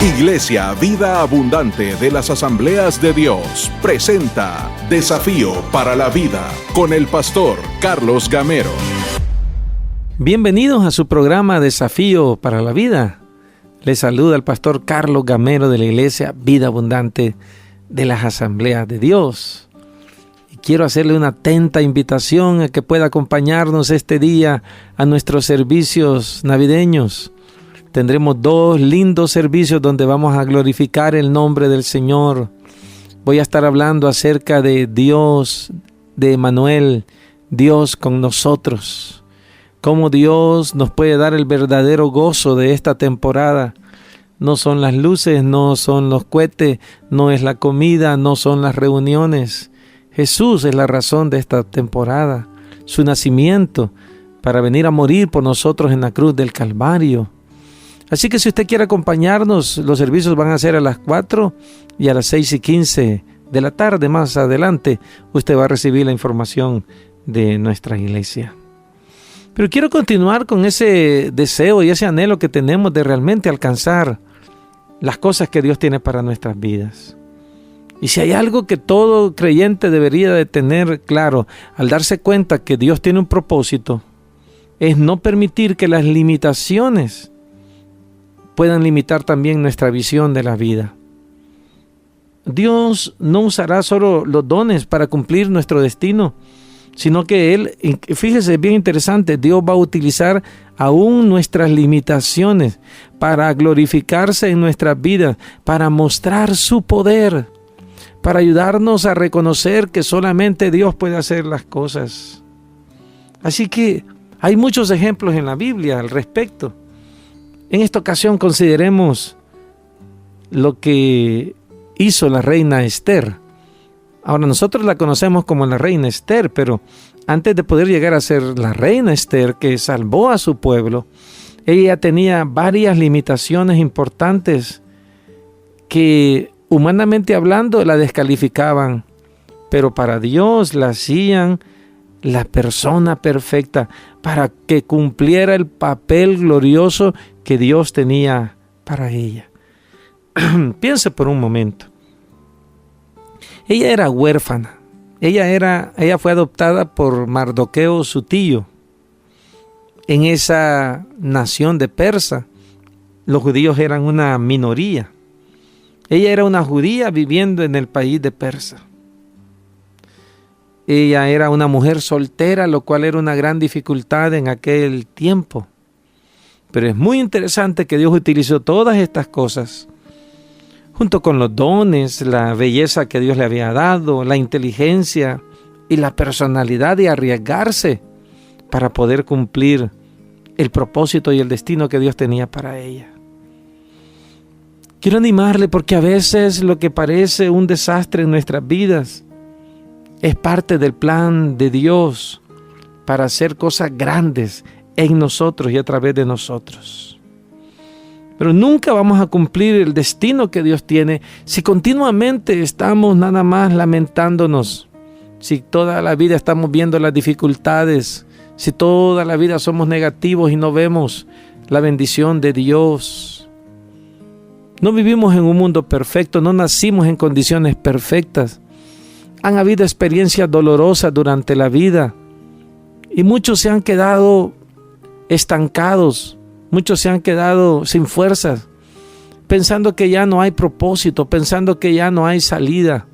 Iglesia Vida Abundante de las Asambleas de Dios presenta Desafío para la Vida con el pastor Carlos Gamero. Bienvenidos a su programa Desafío para la Vida. Les saluda el pastor Carlos Gamero de la Iglesia Vida Abundante de las Asambleas de Dios. Y quiero hacerle una atenta invitación a que pueda acompañarnos este día a nuestros servicios navideños. Tendremos 2 lindos servicios donde vamos a glorificar el nombre del Señor. Voy a estar hablando acerca de Dios, de Emmanuel, Dios con nosotros. Cómo Dios nos puede dar el verdadero gozo de esta temporada. No son las luces, no son los cohetes, no es la comida, no son las reuniones. Jesús es la razón de esta temporada. Su nacimiento para venir a morir por nosotros en la cruz del Calvario. Así que si usted quiere acompañarnos, los servicios van a ser a las 4 y a las 6:15 de la tarde. Más adelante usted va a recibir la información de nuestra iglesia. Pero quiero continuar con ese deseo y ese anhelo que tenemos de realmente alcanzar las cosas que Dios tiene para nuestras vidas. Y si hay algo que todo creyente debería de tener claro al darse cuenta que Dios tiene un propósito, es no permitir que las limitaciones puedan limitar también nuestra visión de la vida. Dios no usará solo los dones para cumplir nuestro destino, sino que Él, fíjese, bien interesante, Dios va a utilizar aún nuestras limitaciones para glorificarse en nuestras vidas, para mostrar su poder, para ayudarnos a reconocer que solamente Dios puede hacer las cosas. Así que hay muchos ejemplos en la Biblia al respecto. En esta ocasión consideremos lo que hizo la reina Esther. Ahora nosotros la conocemos como la reina Esther, pero antes de poder llegar a ser la reina Esther que salvó a su pueblo, ella tenía varias limitaciones importantes que humanamente hablando la descalificaban, pero para Dios la hacían la persona perfecta para que cumpliera el papel glorioso que Dios tenía para ella. Piense por un momento. Ella era huérfana. Ella fue adoptada por Mardoqueo, su tío. En esa nación de Persa, los judíos eran una minoría. Ella era una judía viviendo en el país de Persa. Ella era una mujer soltera, lo cual era una gran dificultad en aquel tiempo. Pero es muy interesante que Dios utilizó todas estas cosas, junto con los dones, la belleza que Dios le había dado, la inteligencia y la personalidad de arriesgarse para poder cumplir el propósito y el destino que Dios tenía para ella. Quiero animarle porque a veces lo que parece un desastre en nuestras vidas es parte del plan de Dios para hacer cosas grandes en nosotros y a través de nosotros. Pero nunca vamos a cumplir el destino que Dios tiene si continuamente estamos nada más lamentándonos, si toda la vida estamos viendo las dificultades, si toda la vida somos negativos y no vemos la bendición de Dios. No vivimos en un mundo perfecto, no nacimos en condiciones perfectas. Han habido experiencias dolorosas durante la vida y muchos se han quedado estancados, muchos se han quedado sin fuerzas, pensando que ya no hay propósito, pensando que ya no hay salida.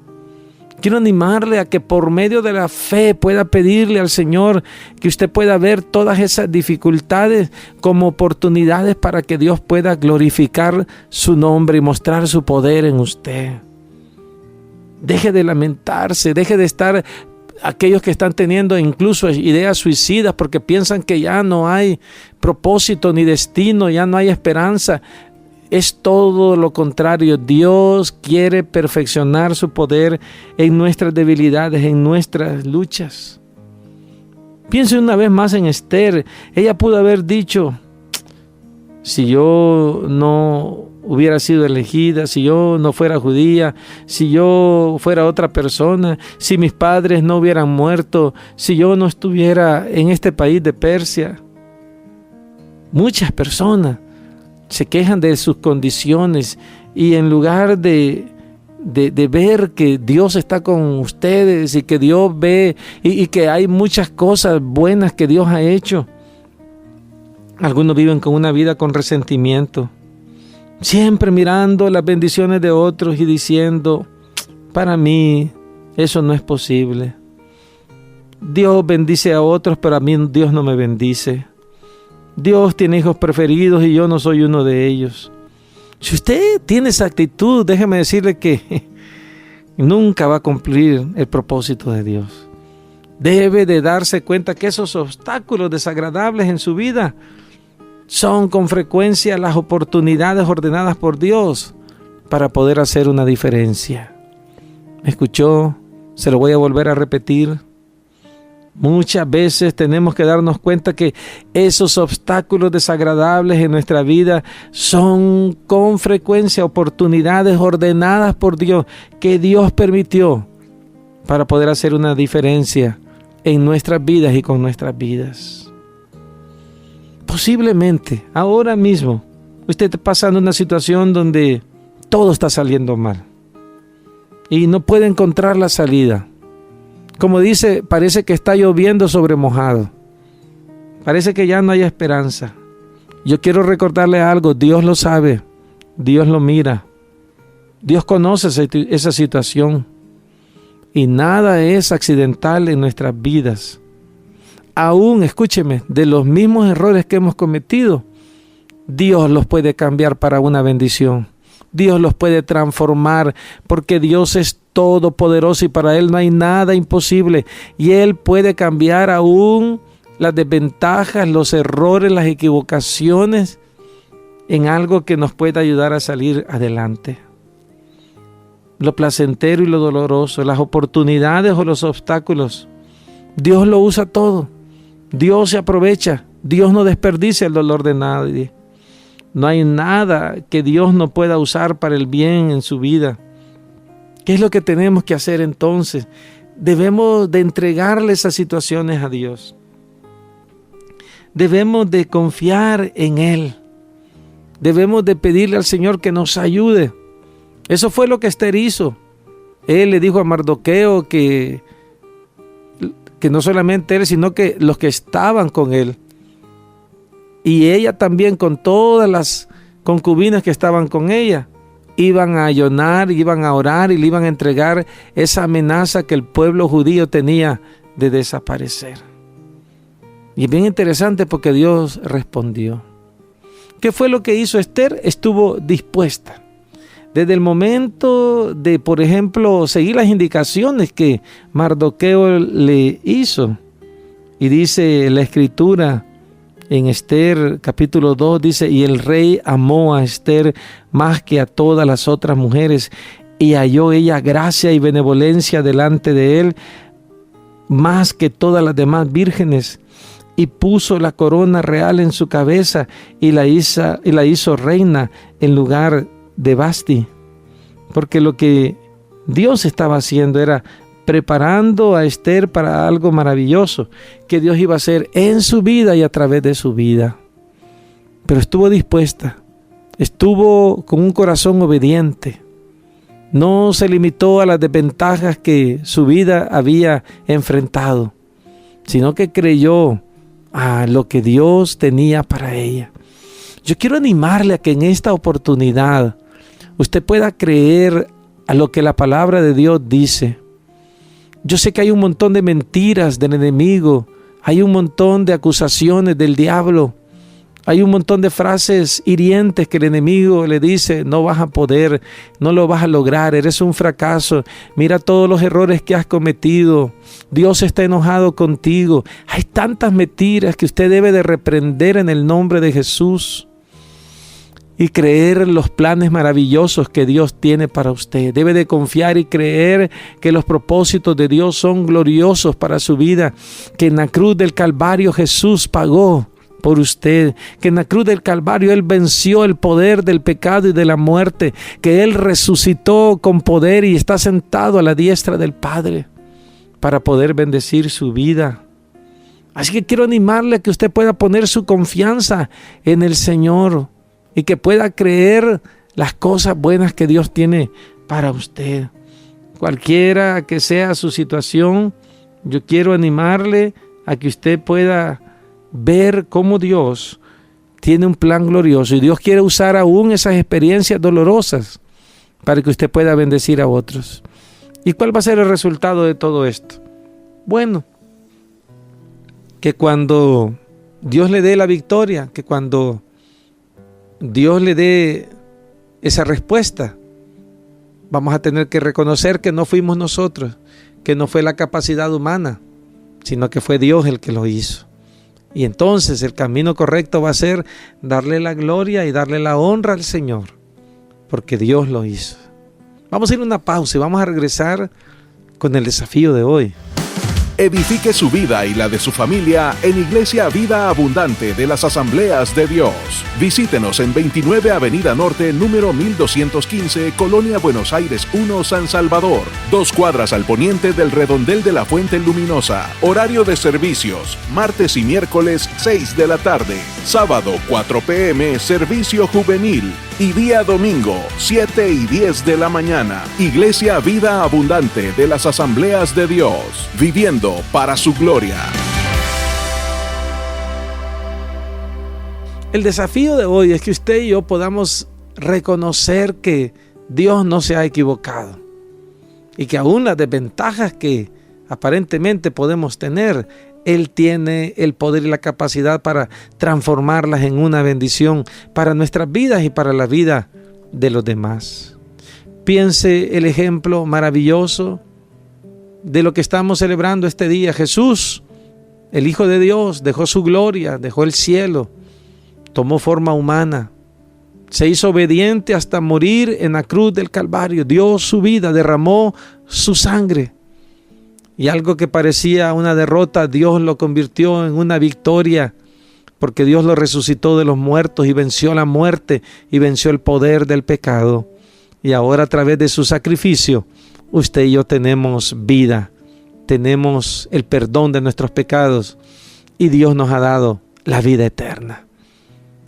Quiero animarle a que por medio de la fe pueda pedirle al Señor que usted pueda ver todas esas dificultades como oportunidades para que Dios pueda glorificar su nombre y mostrar su poder en usted. Deje de lamentarse, deje de estar aquellos que están teniendo incluso ideas suicidas porque piensan que ya no hay propósito ni destino, ya no hay esperanza. Es todo lo contrario. Dios quiere perfeccionar su poder en nuestras debilidades, en nuestras luchas. Piense una vez más en Esther. Ella pudo haber dicho, si yo no hubiera sido elegida, si yo no fuera judía, si yo fuera otra persona, si mis padres no hubieran muerto, si yo no estuviera en este país de Persia. Muchas personas se quejan de sus condiciones y en lugar de ver que Dios está con ustedes y que Dios ve y que hay muchas cosas buenas que Dios ha hecho, algunos viven con una vida con resentimiento, siempre mirando las bendiciones de otros y diciendo, para mí eso no es posible. Dios bendice a otros, pero a mí Dios no me bendice. Dios tiene hijos preferidos y yo no soy uno de ellos. Si usted tiene esa actitud, déjeme decirle que nunca va a cumplir el propósito de Dios. Debe de darse cuenta que esos obstáculos desagradables en su vida son con frecuencia las oportunidades ordenadas por Dios para poder hacer una diferencia. ¿Me escuchó? Se lo voy a volver a repetir. Muchas veces tenemos que darnos cuenta que esos obstáculos desagradables en nuestra vida son con frecuencia oportunidades ordenadas por Dios, que Dios permitió para poder hacer una diferencia en nuestras vidas y con nuestras vidas. Posiblemente ahora mismo usted está pasando una situación donde todo está saliendo mal y no puede encontrar la salida. Como dice, parece que está lloviendo sobre mojado. Parece que ya no hay esperanza. Yo quiero recordarle algo. Dios lo sabe. Dios lo mira. Dios conoce esa situación. Y nada es accidental en nuestras vidas. Aún, escúcheme, de los mismos errores que hemos cometido, Dios los puede cambiar para una bendición. Dios los puede transformar porque Dios es todopoderoso y para Él no hay nada imposible. Y Él puede cambiar aún las desventajas, los errores, las equivocaciones en algo que nos pueda ayudar a salir adelante. Lo placentero y lo doloroso, las oportunidades o los obstáculos, Dios lo usa todo. Dios se aprovecha. Dios no desperdicia el dolor de nadie. No hay nada que Dios no pueda usar para el bien en su vida. ¿Qué es lo que tenemos que hacer entonces? Debemos de entregarle esas situaciones a Dios. Debemos de confiar en Él. Debemos de pedirle al Señor que nos ayude. Eso fue lo que Esther hizo. Él le dijo a Mardoqueo que no solamente él, sino que los que estaban con él. Y ella también con todas las concubinas que estaban con ella, iban a ayunar, iban a orar y le iban a entregar esa amenaza que el pueblo judío tenía de desaparecer. Y es bien interesante porque Dios respondió. ¿Qué fue lo que hizo Esther? Estuvo dispuesta. Desde el momento de, por ejemplo, seguir las indicaciones que Mardoqueo le hizo. Y dice la Escritura en Esther capítulo 2, dice, y el rey amó a Esther más que a todas las otras mujeres, y halló ella gracia y benevolencia delante de él, más que todas las demás vírgenes, y puso la corona real en su cabeza, y la hizo reina en lugar de Vasti. Porque lo que Dios estaba haciendo era preparando a Esther para algo maravilloso que Dios iba a hacer en su vida y a través de su vida. Pero estuvo dispuesta, estuvo con un corazón obediente. No se limitó a las desventajas que su vida había enfrentado, sino que creyó a lo que Dios tenía para ella. Yo quiero animarle a que en esta oportunidad usted pueda creer a lo que la palabra de Dios dice. Yo sé que hay un montón de mentiras del enemigo, hay un montón de acusaciones del diablo, hay un montón de frases hirientes que el enemigo le dice, no vas a poder, no lo vas a lograr, eres un fracaso, mira todos los errores que has cometido, Dios está enojado contigo. Hay tantas mentiras que usted debe de reprender en el nombre de Jesús y creer en los planes maravillosos que Dios tiene para usted. Debe de confiar y creer que los propósitos de Dios son gloriosos para su vida, que en la cruz del Calvario Jesús pagó por usted, que en la cruz del Calvario Él venció el poder del pecado y de la muerte, que Él resucitó con poder y está sentado a la diestra del Padre para poder bendecir su vida. Así que quiero animarle a que usted pueda poner su confianza en el Señor y que pueda creer las cosas buenas que Dios tiene para usted. Cualquiera que sea su situación, yo quiero animarle a que usted pueda ver cómo Dios tiene un plan glorioso y Dios quiere usar aún esas experiencias dolorosas para que usted pueda bendecir a otros. ¿Y cuál va a ser el resultado de todo esto? Bueno, que cuando Dios le dé la victoria, que cuando Dios le dé esa respuesta, vamos a tener que reconocer que no fuimos nosotros, que no fue la capacidad humana, sino que fue Dios el que lo hizo. Y entonces el camino correcto va a ser darle la gloria y darle la honra al Señor, porque Dios lo hizo. Vamos a ir a una pausa y vamos a regresar con el desafío de hoy. Edifique su vida y la de su familia en Iglesia Vida Abundante de las Asambleas de Dios. Visítenos en 29 Avenida Norte, número 1215, Colonia Buenos Aires 1, San Salvador. 2 cuadras al poniente del redondel de la Fuente Luminosa. Horario de servicios, martes y miércoles 6 de la tarde. Sábado 4 p.m, servicio juvenil. Y día domingo, 7 y 10 de la mañana. Iglesia Vida Abundante de las Asambleas de Dios. Viviendo para su gloria. El desafío de hoy es que usted y yo podamos reconocer que Dios no se ha equivocado y que aún las desventajas que aparentemente podemos tener, Él tiene el poder y la capacidad para transformarlas en una bendición para nuestras vidas y para la vida de los demás. Piense el ejemplo maravilloso de lo que estamos celebrando este día. Jesús, el Hijo de Dios, dejó su gloria, dejó el cielo, tomó forma humana, se hizo obediente hasta morir en la cruz del Calvario, dio su vida, derramó su sangre. Y algo que parecía una derrota, Dios lo convirtió en una victoria, porque Dios lo resucitó de los muertos y venció la muerte y venció el poder del pecado. Y ahora a través de su sacrificio, usted y yo tenemos vida, tenemos el perdón de nuestros pecados y Dios nos ha dado la vida eterna.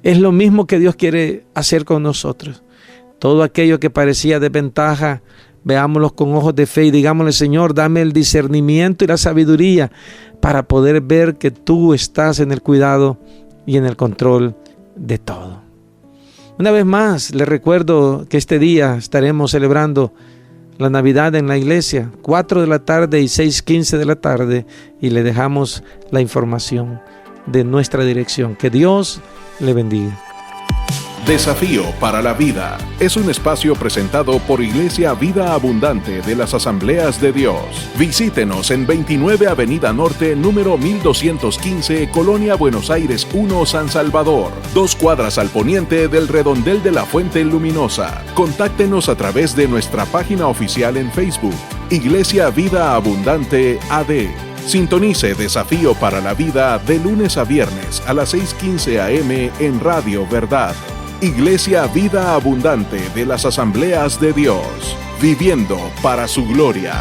Es lo mismo que Dios quiere hacer con nosotros. Todo aquello que parecía desventaja, veámoslo con ojos de fe y digámosle: Señor, dame el discernimiento y la sabiduría para poder ver que tú estás en el cuidado y en el control de todo. Una vez más, les recuerdo que este día estaremos celebrando la Navidad en la iglesia, 4 de la tarde y 6:15 de la tarde, y le dejamos la información de nuestra dirección. Que Dios le bendiga. Desafío para la Vida es un espacio presentado por Iglesia Vida Abundante de las Asambleas de Dios. Visítenos en 29 Avenida Norte, número 1215, Colonia Buenos Aires 1, San Salvador. 2 cuadras al poniente del redondel de la Fuente Luminosa. Contáctenos a través de nuestra página oficial en Facebook, Iglesia Vida Abundante AD. Sintonice Desafío para la Vida de lunes a viernes a las 6:15 a.m. en Radio Verdad. Iglesia Vida Abundante de las Asambleas de Dios, viviendo para su gloria.